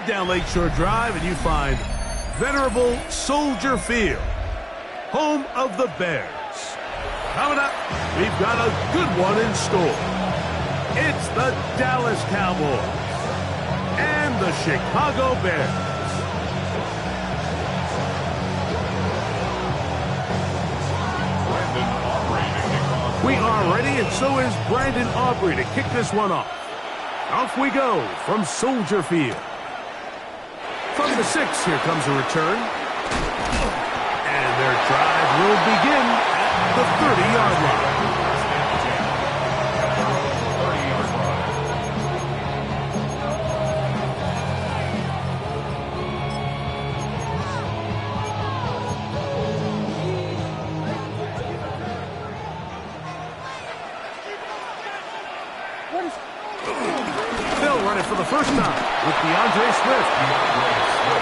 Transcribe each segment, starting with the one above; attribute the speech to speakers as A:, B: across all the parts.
A: head down Lakeshore Drive and you find venerable Soldier Field, home of the Bears. Coming up, we've got a good one in store. It's the Dallas Cowboys and the Chicago Bears. We are ready, and so is Brandon Aubrey to kick this one off. Off we go from Soldier Field. From the 6, here comes a return. And their drive will begin at the 30-yard line. They'll run it for the first time with DeAndre Swift.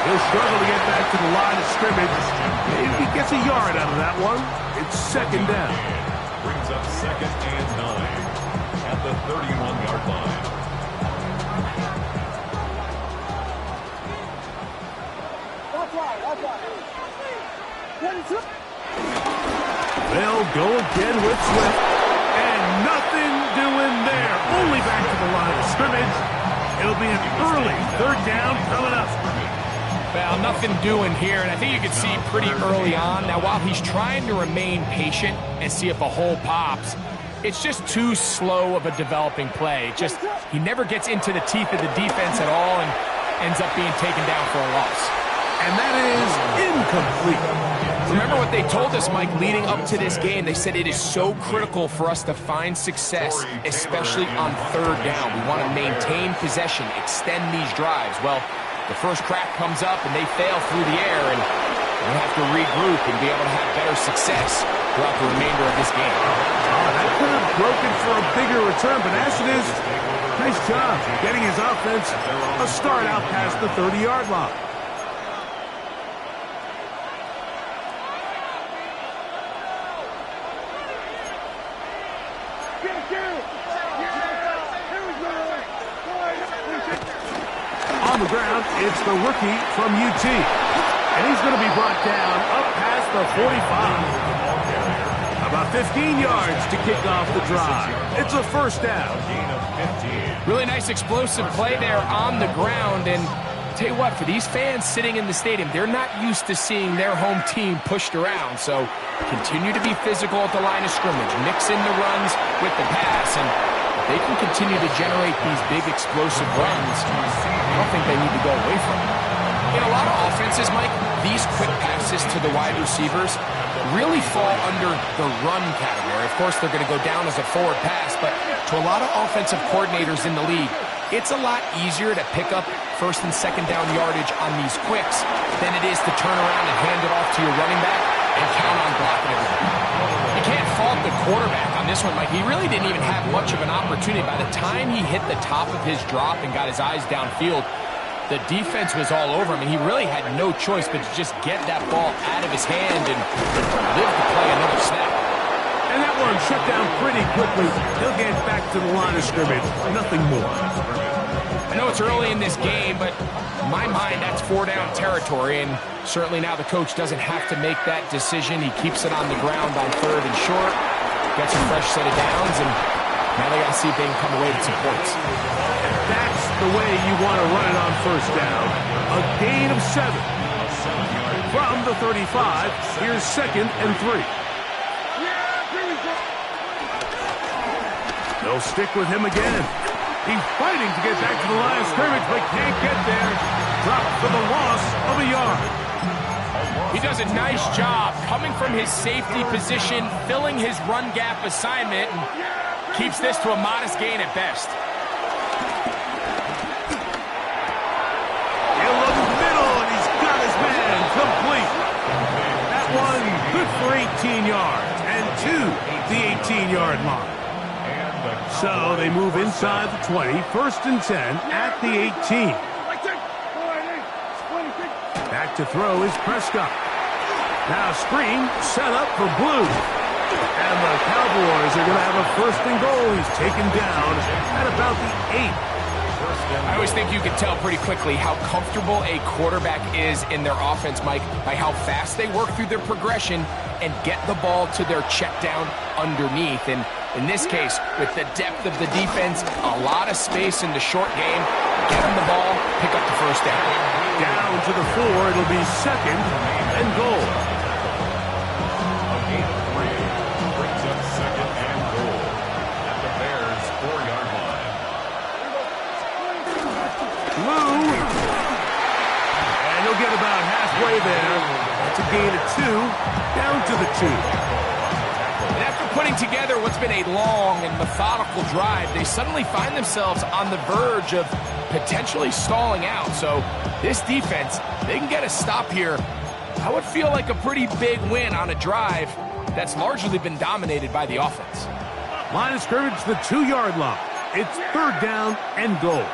A: He'll struggle to get back to the line of scrimmage. Maybe he gets a yard out of that one. It's second down.
B: Brings up 2nd and 9 at the 31-yard line.
A: They'll go again with Swift. And nothing doing there. Only back to the line of scrimmage. It'll be an early 3rd down coming up.
C: Well, nothing doing here, and I think you can see pretty early on. Now, while he's trying to remain patient and see if a hole pops, it's just too slow of a developing play. He never gets into the teeth of the defense at all and ends up being taken down for a loss.
A: And that is incomplete.
C: Remember what they told us, Mike, leading up to this game. They said it is so critical for us to find success, especially on 3rd down. We want to maintain possession, extend these drives. Well, the first crack comes up and they fail through the air, and we'll have to regroup and be able to have better success throughout the remainder of this game.
A: That could have broken for a bigger return, but as it is, nice job getting his offense a start out past the 30-yard line. On the ground, it's the rookie from UT. And he's going to be brought down up past the 45. About 15 yards to kick off the drive. It's a first down.
C: Really nice explosive play there on the ground. And tell you what, for these fans sitting in the stadium, they're not used to seeing their home team pushed around. So continue to be physical at the line of scrimmage. Mix in the runs with the pass, and they can continue to generate these big explosive runs. I don't think they need to go away from it. In a lot of offenses, Mike, these quick passes to the wide receivers really fall under the run category. Of course, they're going to go down as a forward pass, but to a lot of offensive coordinators in the league, it's a lot easier to pick up 1st and 2nd down yardage on these quicks than it is to turn around and hand it off to your running back and count on blocking everything. You can't fault the quarterback on this one, Mike. He really didn't even have much of an opportunity. By the time he hit the top of his drop and got his eyes downfield, the defense was all over him, and he really had no choice but to just get that ball out of his hand and live to play another snap.
A: And that one shut down pretty quickly. He'll get back to the line of scrimmage. Nothing more.
C: I know it's early in this game, but in my mind, that's 4-down territory, and certainly now the coach doesn't have to make that decision. He keeps it on the ground on 3rd and short, gets a fresh set of downs, and now they got to see if they can come away with some points.
A: That's the way you want to run it on 1st down. A gain of 7. From the 35, here's 2nd and 3. They'll stick with him again. He's fighting to get back to the line of scrimmage, but can't get there. Dropped for the loss of a yard.
C: He does a nice job coming from his safety position, filling his run gap assignment, and keeps this to a modest gain at best.
A: He'll look middle, and he's got his man complete. That one good for 18 yards and to the 18-yard line. So they move inside the 20, 1st and 10 at the 18. Back to throw is Prescott. Now screen set up for Blue. And the Cowboys are going to have a 1st and goal. He's taken down at about the 8.
C: I always think you can tell pretty quickly how comfortable a quarterback is in their offense, Mike, by how fast they work through their progression and get the ball to their check down underneath. And in this case, with the depth of the defense, a lot of space in the short game, get them the ball, pick up the first down.
A: Down to the 4, it'll be 2nd and goal.
B: A gain of 3 brings up 2nd and goal at the Bears' 4-yard line.
A: Lou. And he'll get about halfway there. That's a gain of 2. Down to the 2.
C: And after putting together what's been a long and methodical drive, they suddenly find themselves on the verge of potentially stalling out. So this defense, they can get a stop here. I would feel like a pretty big win on a drive that's largely been dominated by the offense.
A: Line of scrimmage, the 2-yard line. It's 3rd down and goal.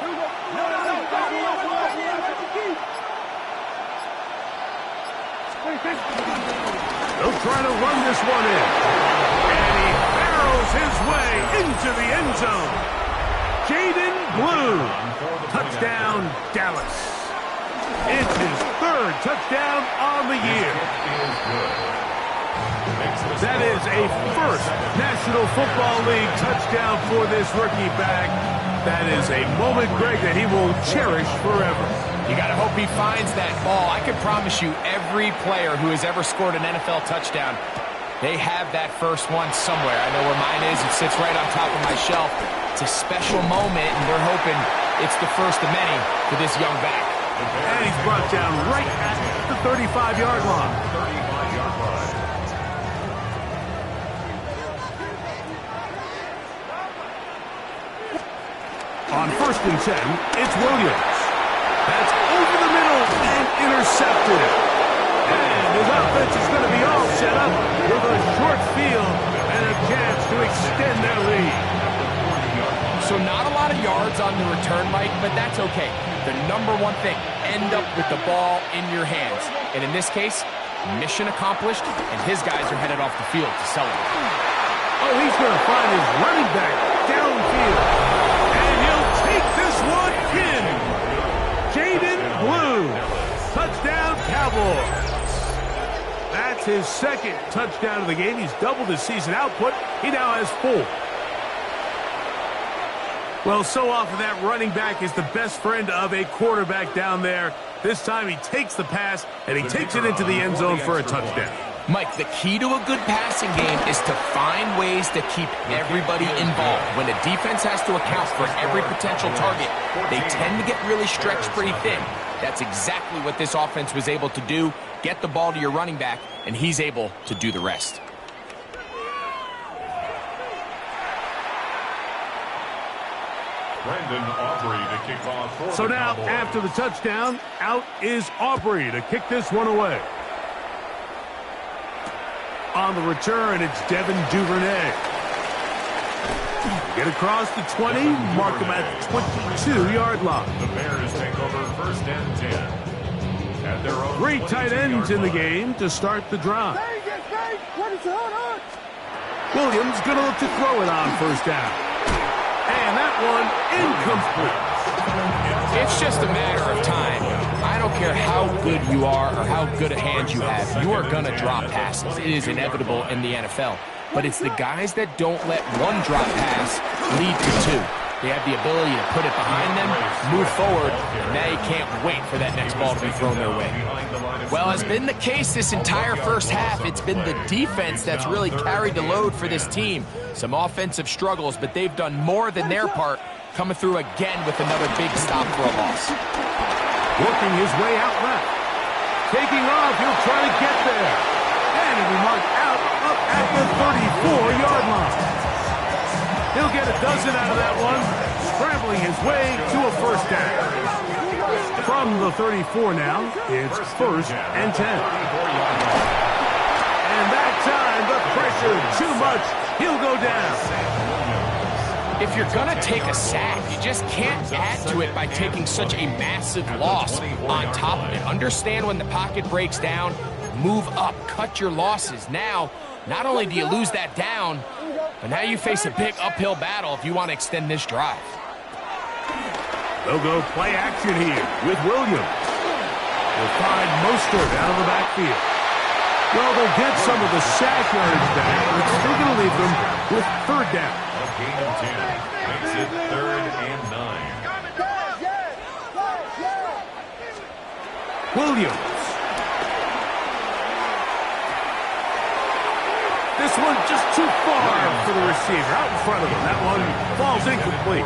A: They'll try to run this one in. And he barrels his way into the end zone. Jaden Blue. Touchdown, Dallas. It's his 3rd touchdown on the year. That is a first National Football League touchdown for this rookie back. That is a moment, Greg, that he will cherish forever.
C: You got to hope he finds that ball. I can promise you every player who has ever scored an NFL touchdown, they have that first one somewhere. I know where mine is. It sits right on top of my shelf. It's a special moment, and they're hoping it's the first of many for this young back.
A: And he's brought down right at the 35-yard line.
B: 35-yard line.
A: On 1st and 10, it's Williams. That's over the middle and intercepted. And his offense is going to be all set up with a short field and a chance to extend their lead.
C: So not a lot of yards on the return, Mike, but that's okay. The number one thing, end up with the ball in your hands. And in this case, mission accomplished, and his guys are headed off the field to celebrate.
A: Oh, he's going to find his running back downfield. And he'll take this one in. Jaden Blue. Touchdown, Cowboys. That's his 2nd touchdown of the game. He's doubled his season output. He now has 4. Well, so often that running back is the best friend of a quarterback down there. This time he takes the pass, and he takes it into the end zone for a touchdown.
C: Mike, the key to a good passing game is to find ways to keep everybody involved. When a defense has to account for every potential target, they tend to get really stretched pretty thin. That's exactly what this offense was able to do. Get the ball to your running back, and he's able to do the rest.
B: Brendan Aubrey to kick off for
A: So
B: the
A: now,
B: Cowboys.
A: after the touchdown, out is Aubrey to kick this one away. On the return, it's Devin Duvernay. Get across the 20, mark him at the 22-yard line.
B: The Bears take over 1st and 10. At their own
A: 3 tight ends in the game to start the drive. Williams going to look to throw it on 1st down. And that one incomplete.
C: It's just a matter of time. I don't care how good you are or how good a hand you have. You are going to drop passes. It is inevitable in the NFL. But it's the guys that don't let one drop pass lead to 2. They have the ability to put it behind them, move forward, and now you can't wait for that next ball to be thrown their way. Well, has been the case this entire first half. It's been the defense that's really carried the load for this team. Some offensive struggles, but they've done more than their part, coming through again with another big stop for a loss.
A: Working his way out left. Taking off, he'll try to get there. And he'll be marked out up at the 34-yard line. He'll get a dozen out of that one, scrambling his way to a 1st down. From the 34 now, it's 1st and 10. And that time, the pressure too much. He'll go down.
C: If you're going to take a sack, you just can't add to it by taking such a massive loss on top of it. Understand when the pocket breaks down, move up, cut your losses. Now, not only do you lose that down, but now you face a big uphill battle if you want to extend this drive.
A: They'll go play action here with Williams. They'll find Mostert out of the backfield. Well, they'll get some of the sack yardage back, but it's still going to leave them with third down.
B: A gain of 10 makes it 3rd and 9.
A: Williams. This one just too far for the receiver. Out in front of him. That one falls incomplete.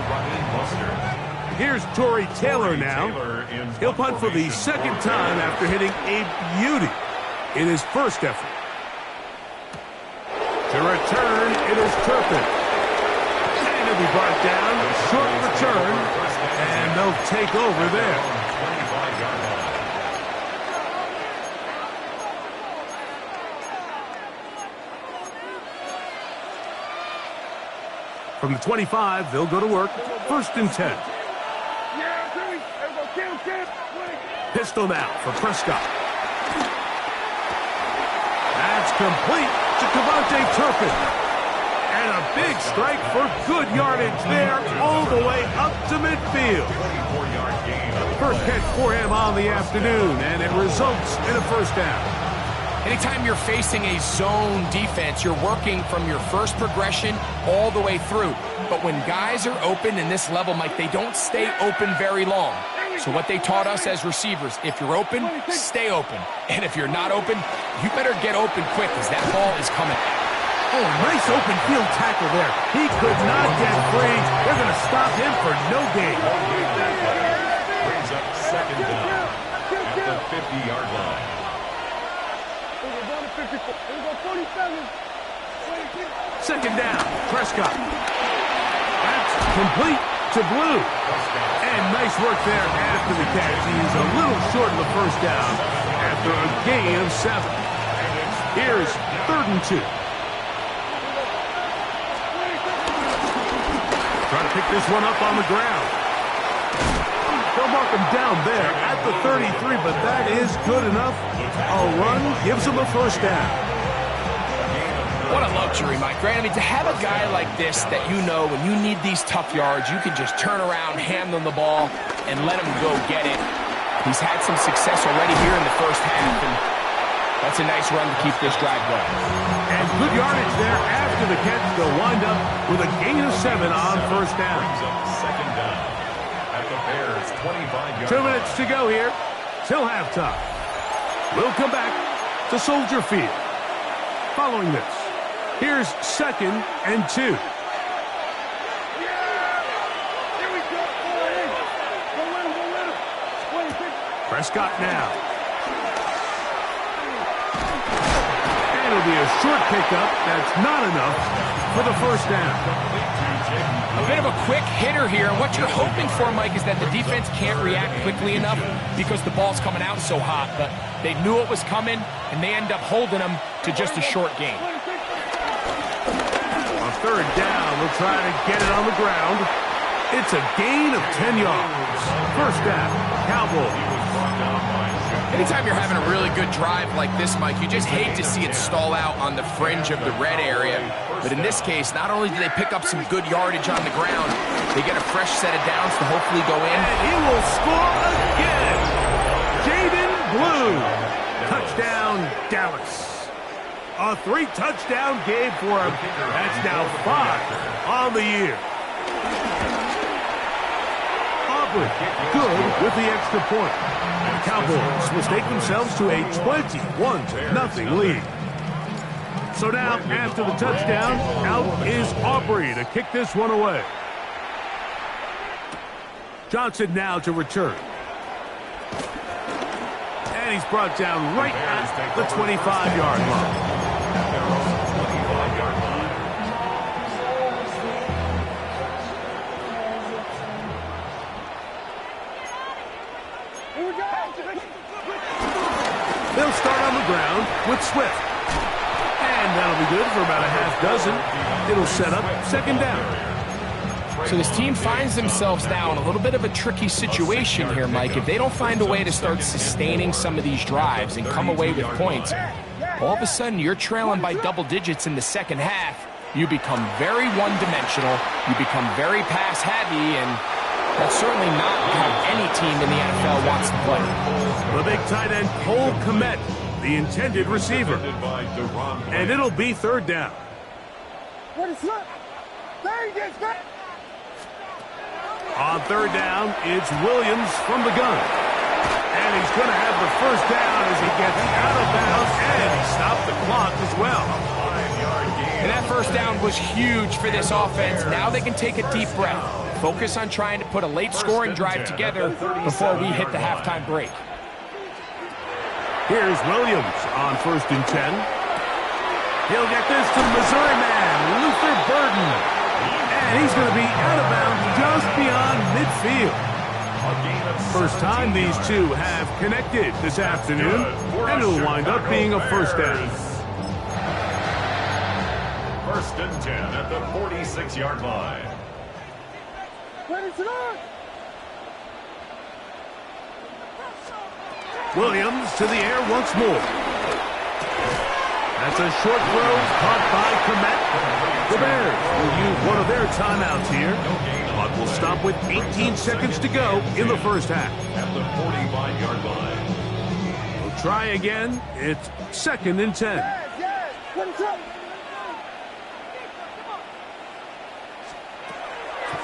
A: Here's Torrey Taylor now. He'll punt for the second time after hitting a beauty in his first effort. To return, it is Turpin. And he'll be brought down. Short return. And they'll take over there. From the 25, they'll go to work. 1st and 10. Pistol now for Prescott. That's complete to Devontae Turpin. And a big strike for good yardage there all the way up to midfield. First catch for him on the afternoon, and it results in a first down.
C: Anytime you're facing a zone defense, you're working from your first progression all the way through. But when guys are open in this level, Mike, they don't stay open very long. So what they taught us as receivers, if you're open, stay open. And if you're not open, you better get open quick because that ball is coming.
A: Oh, nice open field tackle there. He could not get free. They're going to stop him for no gain.
B: Brings up 2nd down at the 50-yard line.
A: Second down, Prescott. That's complete to Blue. And nice work there after the catch. He's a little short of the first down after a gain of 7. Here's 3rd and 2. Trying to pick this one up on the ground. They'll mark him down there at the 33, but that is good enough. A run gives him a first down.
C: What a luxury, Mike. Grant, I mean, to have a guy like this that you know when you need these tough yards, you can just turn around, hand them the ball, and let him go get it. He's had some success already here in the first half, and that's a nice run to keep this drive going.
A: And good yardage there after the catch. They'll wind up with a gain of 7 on first down.
B: Brings up 2nd down at the Bears' 25-yard
A: 2 minutes to go here till halftime. We'll come back to Soldier Field. Following this, here's 2nd and 2. Prescott now. And it'll be a short pickup. That's not enough for the first down.
C: A bit of a quick hitter here, and what you're hoping for, Mike, is that the defense can't react quickly enough because the ball's coming out so hot. But they knew it was coming, and they end up holding them to just a short gain.
A: On 3rd down, we'll try to get it on the ground. It's a gain of 10 yards. First down, Cowboys.
C: Anytime you're having a really good drive like this, Mike, you just hate to see it stall out on the fringe of the red area. But in this case, not only do they pick up some good yardage on the ground, they get a fresh set of downs to hopefully go in.
A: And he will score again. Jaden Blue. Touchdown, Dallas. A 3-touchdown game for him. That's now 5 on the year. Aubrey, good with the extra point. Cowboys will stake themselves to a 21-0 lead. So now, after the touchdown, out is Aubrey to kick this one away. Johnson now to return. And he's brought down right at the 25-yard line. They'll start on the ground with Swift. And that'll be good for about a half dozen. It'll set up 2nd down.
C: So this team finds themselves now in a little bit of a tricky situation here, Mike. If they don't find a way to start sustaining some of these drives and come away with points, all of a sudden you're trailing by double digits in the second half. You become very one-dimensional. You become very pass-heavy, and That's certainly not how any team in the NFL wants to play.
A: The big tight end, Cole Kmet, the intended receiver. And it'll be third down. On third down, it's Williams from the gun. And he's going to have the first down as he gets out of bounds, and he stopped the clock as well.
C: And that first down was huge for this offense. Now they can take a deep breath. Focus on trying to put a late scoring drive together before we hit the halftime break.
A: Here's Williams on 1st and 10. He'll get this to Missouri man, Luther Burden. And he's going to be out of bounds just beyond midfield. First time these two have connected this afternoon, and it'll wind up being a first down.
B: 1st and 10 at the 46-yard line.
A: Williams to the air once more. That's a short throw caught by Kmet. The Bears will use one of their timeouts here, but will stop with 18 seconds to go in the first half.
B: At the 45-yard line.
A: We'll try again. It's 2nd and 10.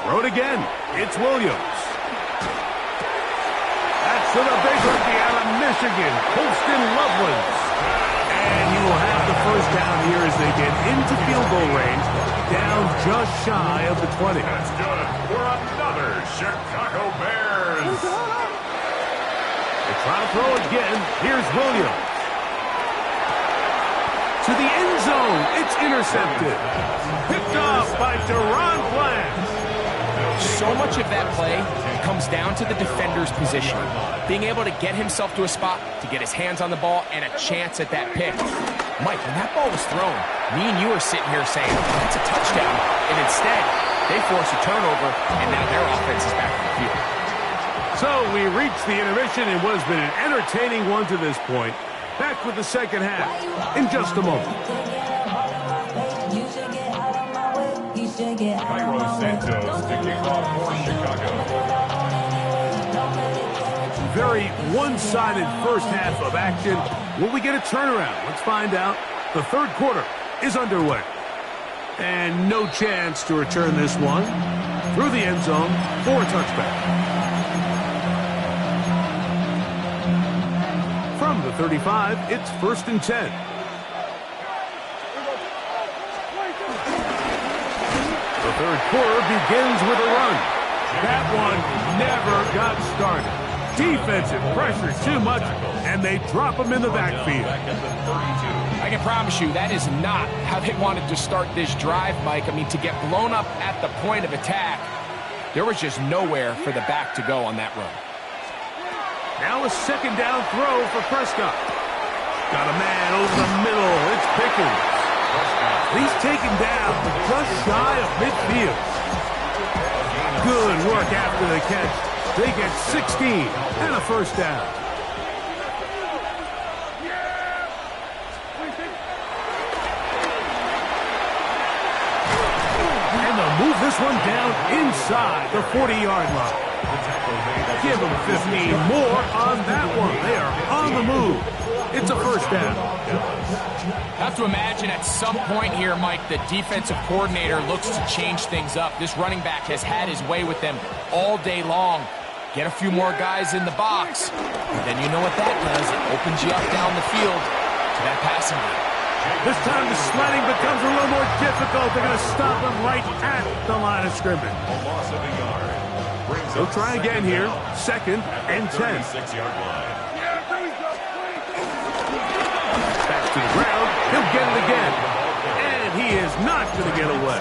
A: Throw it again. It's Williams. That's to the big rookie out of Michigan, Colston Loveland. And he will have the first down here as they get into field goal range, down just shy of the 20.
B: That's good for another Chicago Bears.
A: They try to throw again. Here's Williams. To the end zone. It's intercepted. Picked off by Deron Bland.
C: So much of that play comes down to the defender's position. Being able to get himself to a spot, to get his hands on the ball, and a chance at that pick. Mike, when that ball was thrown, me and you were sitting here saying, that's a touchdown. And instead, they force a turnover, and now their offense is back on the field.
A: So we reached the intermission in what has been an entertaining one to this point. Back with the second half in just a moment.
B: Cairo Santos to kick off for Chicago.
A: Very one-sided first half of action. Will we get a turnaround? Let's find out. The third quarter is underway. And no chance to return this one through the end zone for a touchback. From the 35, it's 1st and 10. The third quarter begins with a run. That one never got started. Defensive pressure too much, and they drop him in the backfield.
C: I can promise you that is not how they wanted to start this drive, Mike. I mean, to get blown up at the point of attack, there was just nowhere for the back to go on that run.
A: Now a second down throw for Prescott. Got a man over the middle. It's Pickens. He's taken down just shy of midfield. Good work after the catch. They get 16 and a first down. And they'll move this one down inside the 40-yard line. Give them 15 more on that one. They are on the move. It's a first down.
C: Have to imagine at some point here, Mike, the defensive coordinator looks to change things up. This running back has had his way with them all day long. Get a few more guys in the box, and then you know what that does. It opens you up down the field to that passing game.
A: This time the sledding becomes a little more difficult. They're going to stop him right at the line of scrimmage.
B: A loss of a yard.
A: They'll try again here. 2nd and 10.
B: 36-yard line.
A: Back to the ground. He'll get it again. And he is not going to get away.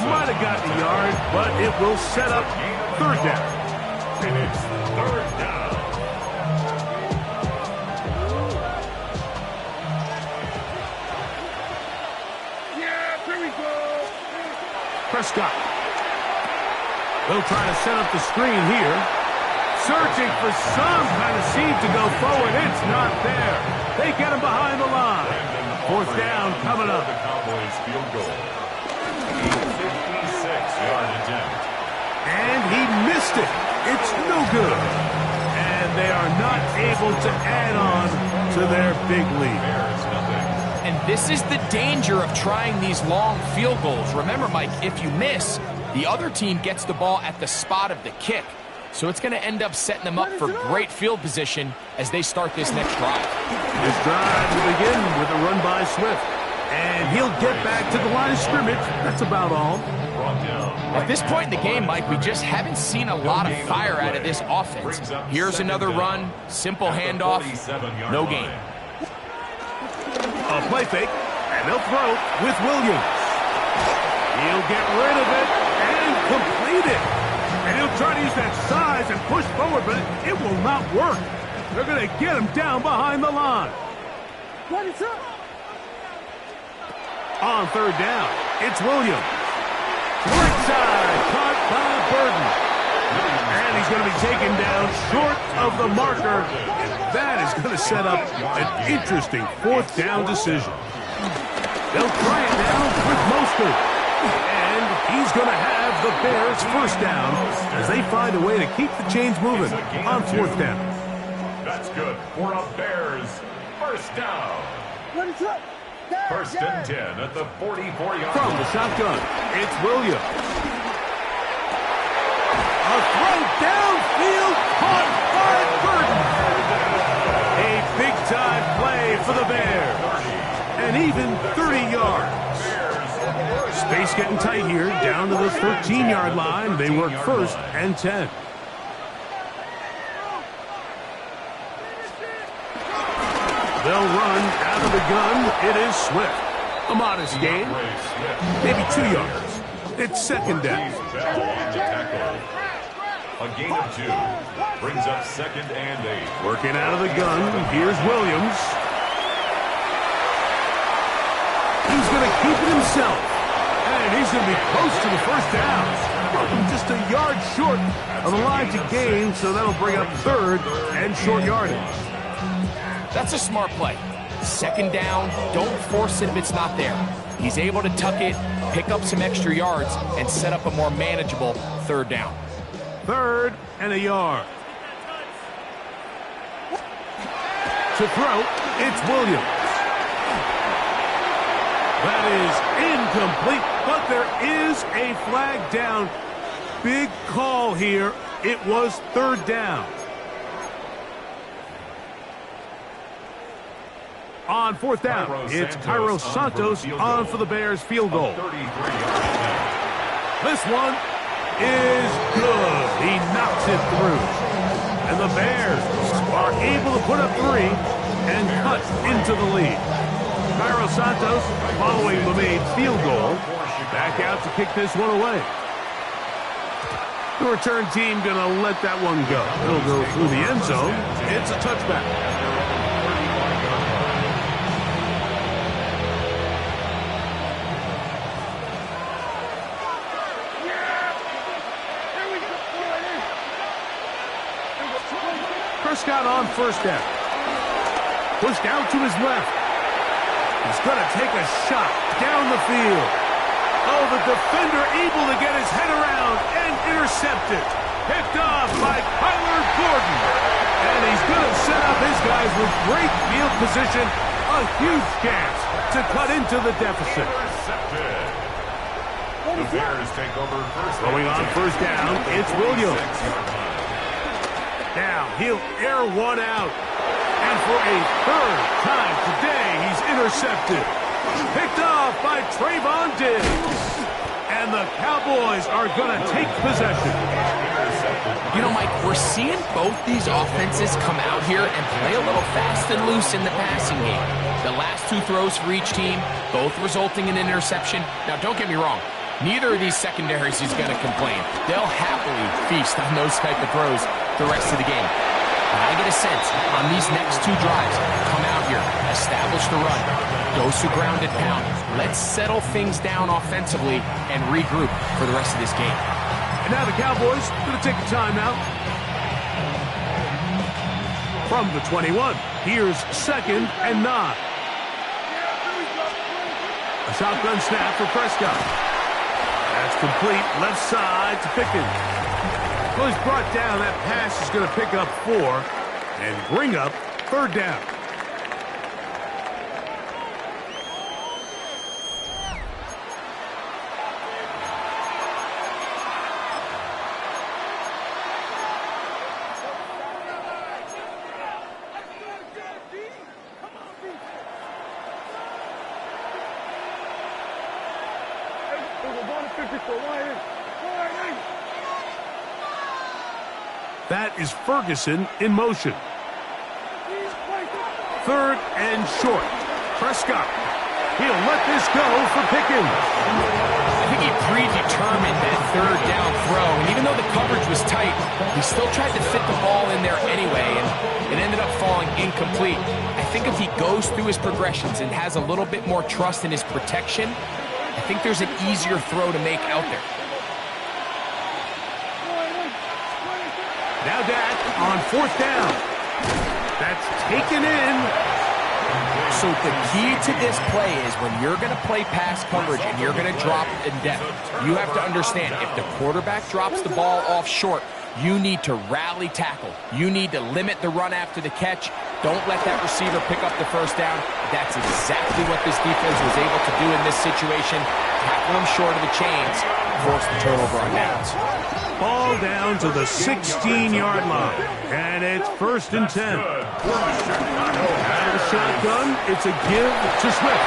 A: Might have gotten a yard, but it will set up third down.
B: And it's third down.
A: Prescott. They'll try to set up the screen here. Searching for some kind of seed to go forward. It's not there. They get him behind the line. Fourth down coming up.
B: The Cowboys field goal. A 56-yard attempt.
A: And he missed it. It's no good. And they are not able to add on to their big lead.
B: Bears, nothing.
C: And this is the danger of trying these long field goals. Remember, Mike, if you miss, the other team gets the ball at the spot of the kick. So it's going to end up setting them up for great field position as they start this next drive.
A: This drive will begin with a run by Swift. And he'll get back to the line of scrimmage. That's about all.
C: At this point in the game, Mike, we just haven't seen a lot of fire out of this offense. Here's another run, simple handoff, no gain.
A: A play fake, and they'll throw with Williams. He'll get rid of it and complete it. And he'll try to use that size and push forward, but it will not work. They're going to get him down behind the line. On third down, it's Williams. Right side, caught by Burton. And he's going to be taken down short of the marker. And that is going to set up an interesting fourth down decision. They'll try it now with Mostert. And he's going to have the Bears first down as they find a way to keep the chains moving on fourth down.
B: That's good for a Bears first down. First and 10 at the 44-yard
A: From the shotgun, it's Williams. A throw downfield caught by Burton. A big-time play for the Bears. And even 30 yards. Space getting tight here, down to the 13-yard line. They work first and 10. They'll run out of the gun. It is Swift. A modest gain, maybe 2 yards. It's second down.
B: A gain of 2 brings up second and 8.
A: Working out of the gun. Here's Williams. He's going to keep it himself. And he's going to be close to the first down. Just a yard short of the line to gain, so that'll bring up third and short yardage.
C: That's a smart play. Second down, don't force it if it's not there. He's able to tuck it, pick up some extra yards, and set up a more manageable third down.
A: Third and a yard. To throw, it's Williams. That is incomplete, but there is a flag down. Big call here. It was third down. On fourth down, it's Cairo Santos on for the Bears field goal. This one is good. He knocks it through. And the Bears are able to put up 3 and cut into the lead. Cairo Santos, following the made field goal, back out to kick this one away. The return team going to let that one go. It'll go through the end zone. It's a touchback. Prescott on first down. Pushed out to his left. He's going to take a shot down the field. Oh, the defender able to get his head around and intercepted. Picked off by Kyler Gordon. And he's going to set up his guys with great field position. A huge chance to cut into the deficit.
B: The Bears take over first.
A: Throwing on first down, it's Williams. Now, he'll air one out. And for a third time today, he's intercepted. Picked off by Trayvon Diggs. And the Cowboys are going to take possession.
C: You know, Mike, we're seeing both these offenses come out here and play a little fast and loose in the passing game. The last 2 throws for each team, both resulting in an interception. Now, don't get me wrong. Neither of these secondaries is going to complain. They'll happily feast on those type of throws the rest of the game. But I get a sense on these next 2 drives, come out here, establish the run, go through ground and pound. Let's settle things down offensively and regroup for the rest of this game.
A: And now the Cowboys going to take a timeout. From the 21, here's second and 9. A shotgun snap for Prescott. That's complete left side to Pickens. Well, he's brought down. That pass is going to pick up 4 and bring up third down. That is Ferguson in motion. Third and short. Prescott. He'll let this go for Pickens.
C: I think he predetermined that third down throw, and even though the coverage was tight, he still tried to fit the ball in there anyway, and it ended up falling incomplete. I think if he goes through his progressions and has a little bit more trust in his protection, I think there's an easier throw to make out there.
A: Now Dak on fourth down. That's taken in.
C: So the key to this play is when you're going to play pass coverage and you're going to drop in depth, you have to understand if the quarterback drops the ball off short, you need to rally tackle. You need to limit the run after the catch. Don't let that receiver pick up the first down. That's exactly what this defense was able to do in this situation. Tackle them short of the chains, force the turnover on downs.
A: Ball down to the 16-yard line, and it's first and 10. Out of the shotgun, it's a give to Swift.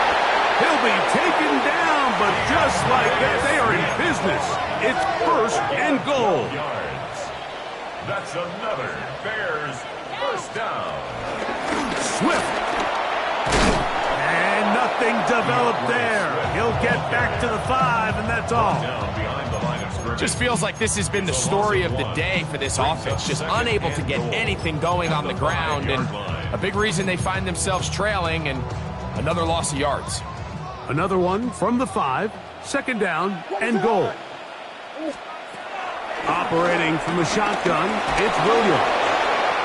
A: He'll be taken down, but just like that, they are in business. It's first and goal.
B: That's another Bears first down.
A: Swift. And nothing developed there. He'll get back to the 5, and that's all.
C: Just feels like this has been the story of the day for this offense. Just unable to get anything going on the ground, and a big reason they find themselves trailing, and another loss of yards.
A: Another one from the 5, second down and goal. Operating from the shotgun, it's Williams.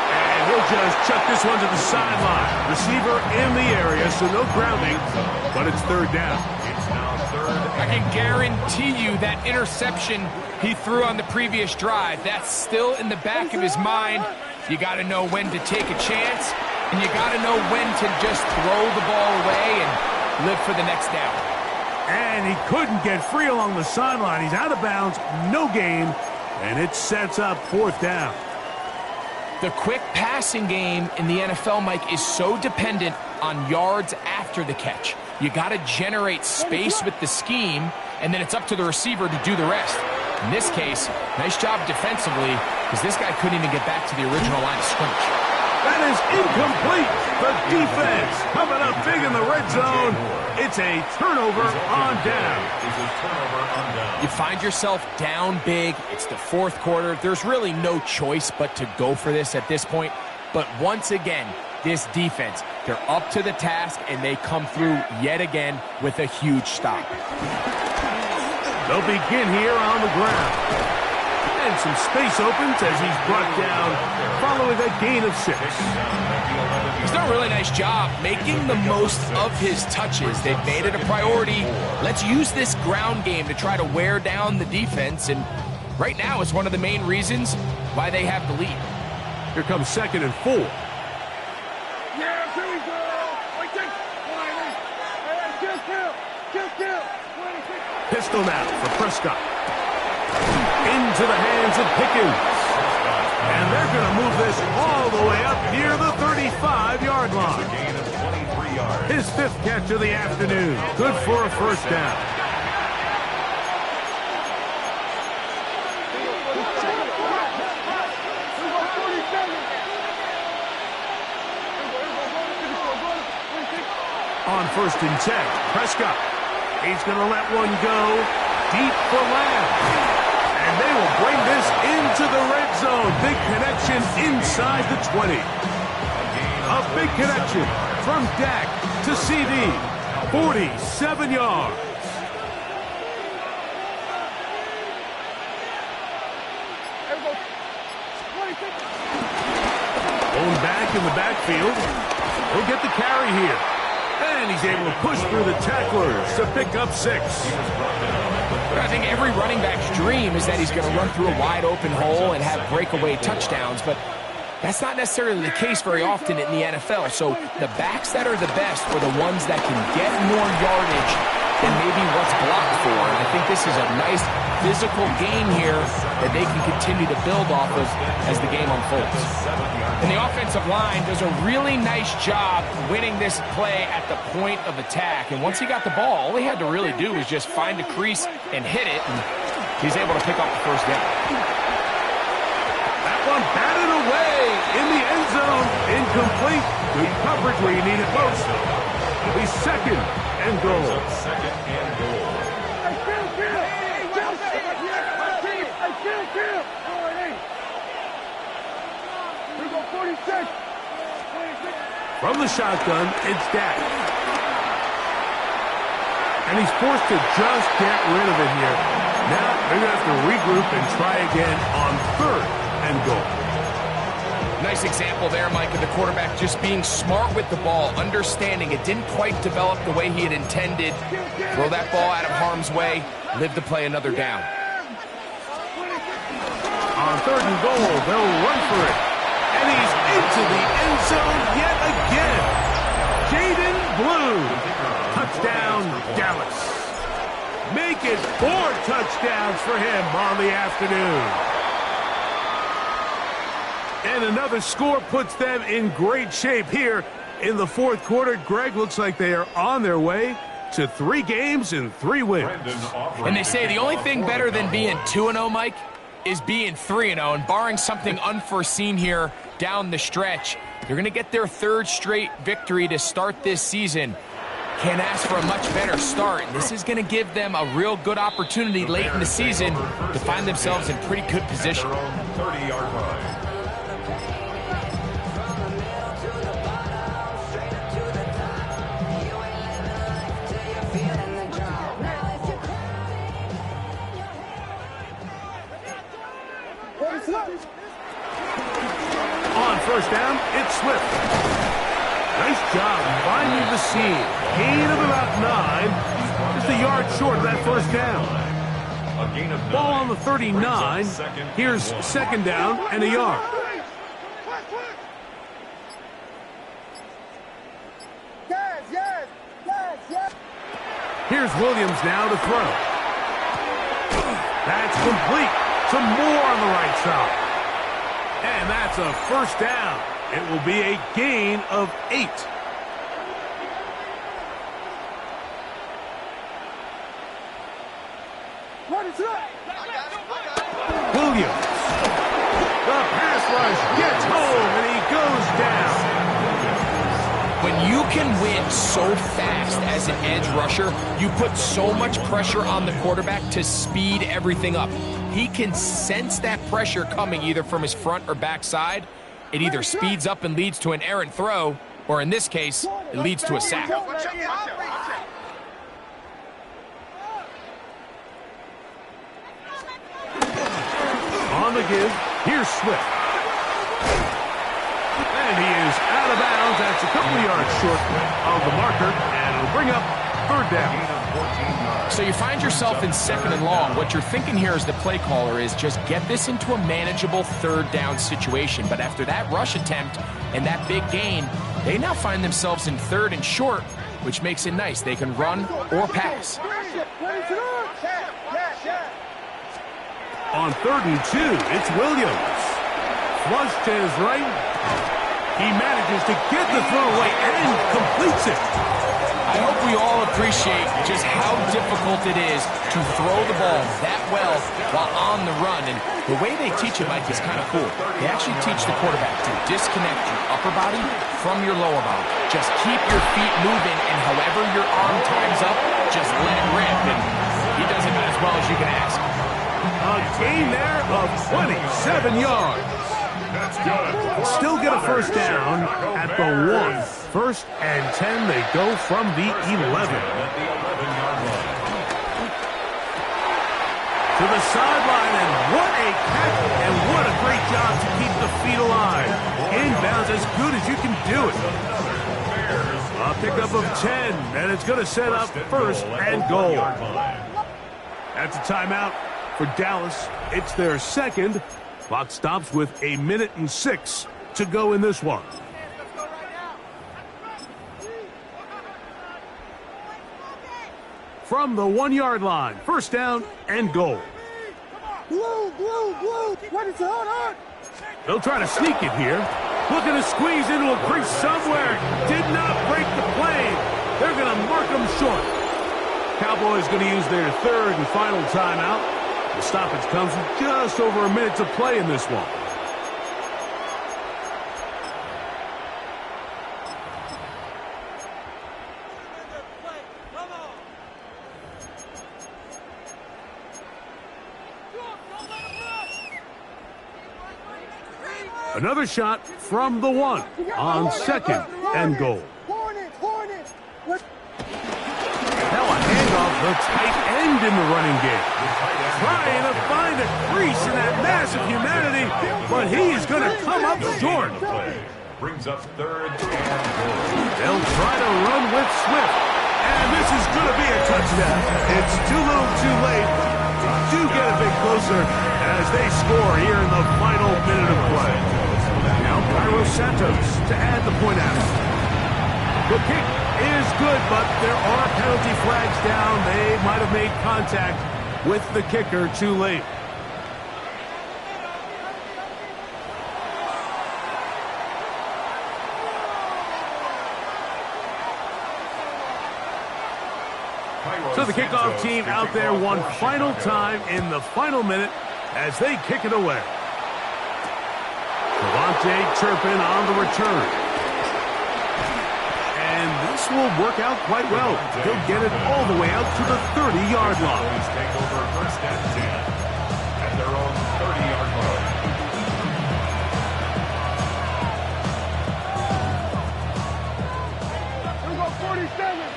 A: And he'll just chuck this one to the sideline. Receiver in the area, so no grounding, but it's third down.
C: I can guarantee you that interception he threw on the previous drive, that's still in the back of his mind. You got to know when to take a chance, and you got to know when to just throw the ball away and live for the next down.
A: And he couldn't get free along the sideline. He's out of bounds, no gain, and it sets up fourth down.
C: The quick passing game in the NFL, Mike, is so dependent on yards after the catch. You got to generate space with the scheme, and then it's up to the receiver to do the rest. In this case, nice job defensively, because this guy couldn't even get back to the original line of scrimmage.
A: That is incomplete. The defense coming up big in the red zone. It's a turnover on down.
C: You find yourself down big. It's the fourth quarter. There's really no choice but to go for this at this point. But once again, this defense, they're up to the task, and they come through yet again with a huge stop.
A: They'll begin here on the ground. And some space opens as he's brought down following a gain of 6.
C: He's done a really nice job making the most of his touches. They've made it a priority. Let's use this ground game to try to wear down the defense, and right now it's one of the main reasons why they have the lead.
A: Here comes second and 4. Pistol now for Prescott. Into the hands of Pickens. And they're going to move this all the way up near the 35-yard line. His 5th catch of the afternoon. Good for a first down. On first and 10, Prescott. He's going to let one go deep for Lamb. And they will bring this into the red zone. Big connection inside the 20. A big connection from Dak to CD. 47 yards. Going back in the backfield. He'll get the carry here. And he's able to push through the tacklers to pick up 6.
C: But I think every running back's dream is that he's going to run through a wide open hole and have breakaway touchdowns, but that's not necessarily the case very often in the NFL. So the backs that are the best are the ones that can get more yardage than maybe what's blocked for. And I think this is a nice physical game here that they can continue to build off of as the game unfolds. And the offensive line does a really nice job winning this play at the point of attack. And once he got the ball, all he had to really do was just find a crease and hit it, and he's able to pick up the first down.
A: That one batted away in the end zone. Incomplete. Good coverage where you need it most. It'll be second and goal.
B: Second and goal.
A: From the shotgun, it's Dak. And he's forced to just get rid of it here. Now they're going to have to regroup and try again on third and goal.
C: Nice example there, Mike, of the quarterback just being smart with the ball, understanding it didn't quite develop the way he had intended. Throw that ball out of harm's way, live to play another down.
A: On third and goal, they'll run for it. And he's into the end zone yet again. Jaden Blue. Touchdown, Dallas. Make it 4 touchdowns for him on the afternoon. And another score puts them in great shape here in the fourth quarter. Greg, looks like they are on their way to 3 games and 3 wins.
C: And they say the only thing better than being 2-0, Mike, is being 3-0. And barring something unforeseen here down the stretch, they're going to get their 3rd straight victory to start this season. Can't ask for a much better start. This is going to give them a real good opportunity late in the season to find themselves in pretty good position.
B: 30-yard line.
A: On first down, it's Swift. Nice job finding the seam. Gain of about 9. Just a yard short of that first down.
B: A gain of 9.
A: Ball on the 39. Here's second down and a yard. Here's Williams now to throw. That's complete. Some more on the right side. And that's a first down. It will be a gain of 8. Williams. The pass rush gets home, and he goes down.
C: When you can win so fast as an edge rusher, you put so much pressure on the quarterback to speed everything up. He can sense that pressure coming either from his front or back side. It either speeds up and leads to an errant throw, or in this case, it leads to a sack.
A: On the give, here's Swift. And he is out of bounds. That's a couple of yards short of the marker, and it'll bring up third down.
C: So you find yourself in second and long. What you're thinking here as the play caller is just get this into a manageable third down situation. But after that rush attempt and that big gain, they now find themselves in third and short, which makes it nice. They can run or pass.
A: On third and 2, it's Williams. Flush to his right. He manages to get the throw away and completes it.
C: I hope we all appreciate just how difficult it is to throw the ball that well while on the run. And the way they teach it, Mike, is kind of cool. They actually teach the quarterback to disconnect your upper body from your lower body. Just keep your feet moving, and however your arm times up, just let it rip. And he does it as well as you can ask.
A: A gain there of 27 yards. Still get a first down at the 1. First and 10, they go from the 11. To the sideline, and what a catch, and what a great job to keep the feet alive. Inbounds as good as you can do it. A pickup of 10, and it's going to set up first and goal. That's a timeout for Dallas. It's their second. Clock stops with 1:06 to go in this one. From the 1-yard line, first down and goal.
D: Blue, what is going on?
A: They'll try to sneak it here. Looking to squeeze into a crease somewhere. Did not break the plane. They're going to mark them short. Cowboys going to use their third and final timeout. The stoppage comes with just over a minute to play in this one. Another shot from the 1 on second and goal. Now a handoff, the tight end in the running game. Trying to find a crease in that mass of humanity, but he's going to come up short.
B: Brings up third and goal.
A: They'll try to run with Swift, and this is going to be a touchdown. It's too little too late. Do get a bit closer as they score here in the final minute of play. Now Cairo Santos to add the point after. The kick is good, but there are penalty flags down. They might have made contact with the kicker too late. So the kickoff team out there one final time in the final minute as they kick it away. Devontae Turpin on the return. And this will work out quite well. He'll get it all the way out to the 30-yard line.
B: Take over first and 10 at their own 30-yard line.
D: Here we go, 47.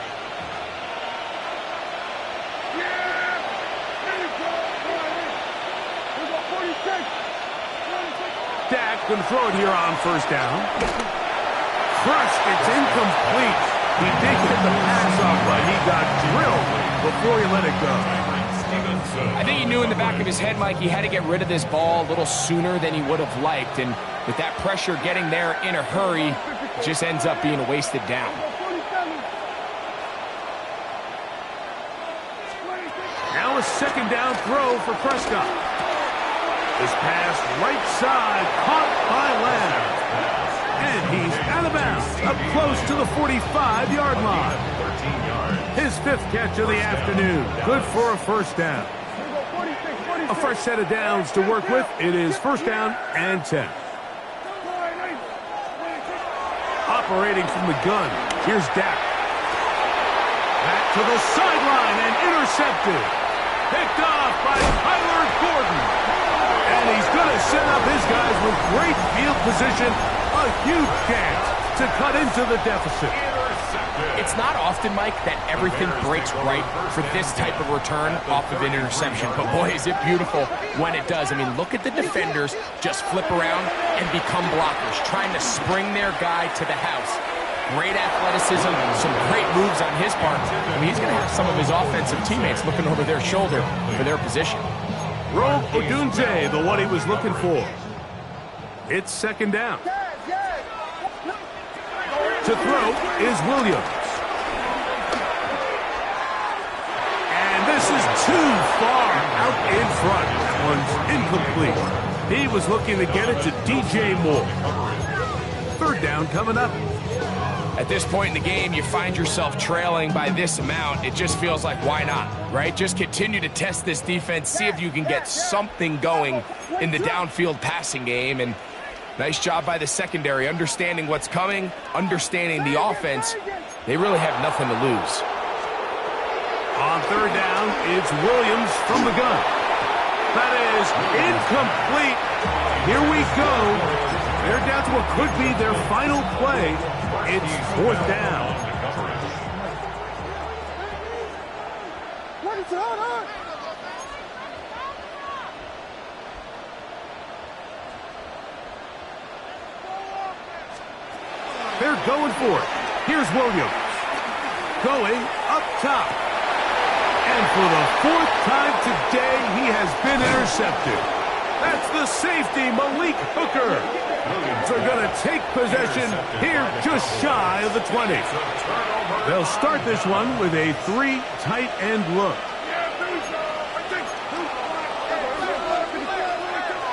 A: Dak going to throw it here on first down. Crushed, it's incomplete. He did get the pass off, but he got drilled before he let it go.
C: I think he knew in the back of his head, Mike, he had to get rid of this ball a little sooner than he would have liked. And with that pressure getting there in a hurry, it just ends up being a wasted down.
A: Now a second down throw for Prescott. This pass right side, caught by Lamb. And he's out of bounds, up close to the 45-yard line.
B: 13 yards.
A: His fifth catch of the afternoon. Good for a first down. A fresh set of downs to work with. It is first down and 10. Operating from the gun, here's Dak. Back to the sideline and intercepted. Picked off by Tyler Gordon. And he's going to set up his guys with great field position. A huge chance to cut into the deficit.
C: It's not often, Mike, that everything breaks right for this type of return off of an interception. But boy, is it beautiful when it does. I mean, look at the defenders just flip around and become blockers, trying to spring their guy to the house. Great athleticism, some great moves on his part. I mean, he's going to have some of his offensive teammates looking over their shoulder for their position.
A: Rogue Odunze, the one he was looking for. It's second down. To throw is Williams. And this is too far out in front. That one's incomplete. He was looking to get it to DJ Moore. Third down coming up.
C: At this point in the game, you find yourself trailing by this amount. It just feels like, why not, right? Just continue to test this defense, see if you can get something going in the downfield passing game. And nice job by the secondary, understanding what's coming, understanding the offense. They really have nothing to lose.
A: On third down, it's Williams from the gun. That is incomplete. Here we go. They're down to what could be their final play. It's fourth down.
D: What is going on?
A: They're going for it. Here's Williams. Going up top. And for the fourth time today, he has been intercepted. That's the safety, Malik Hooker. They're going to take possession here just shy of the 20. They'll start this one with a 3 tight end look.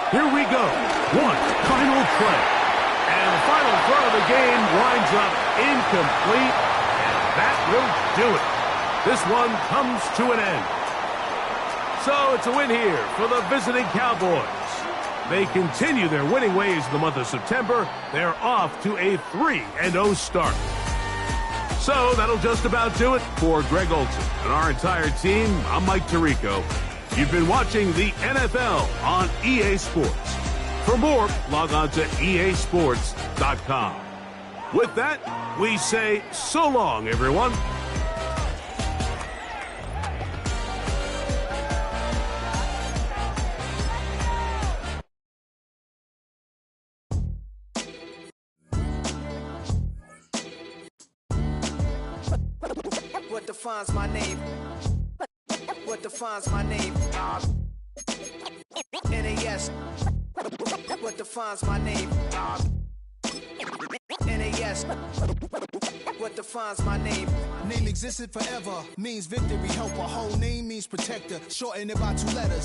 A: Here we go. One final play. And the final throw of the game winds up incomplete. And that will do it. This one comes to an end. So it's a win here for the visiting Cowboys. They continue their winning ways in the month of September. They're off to a 3-0 start. So that'll just about do it for Greg Olson and our entire team. I'm Mike Tirico. You've been watching the NFL on EA Sports. For more, log on to easports.com. With that, we say so long, everyone.
E: What defines my name? What defines my name? NAS. What defines my name? NAS. What defines my name?
F: Name existed forever, means victory, helper. Whole name means protector. Shorten it by 2 letters.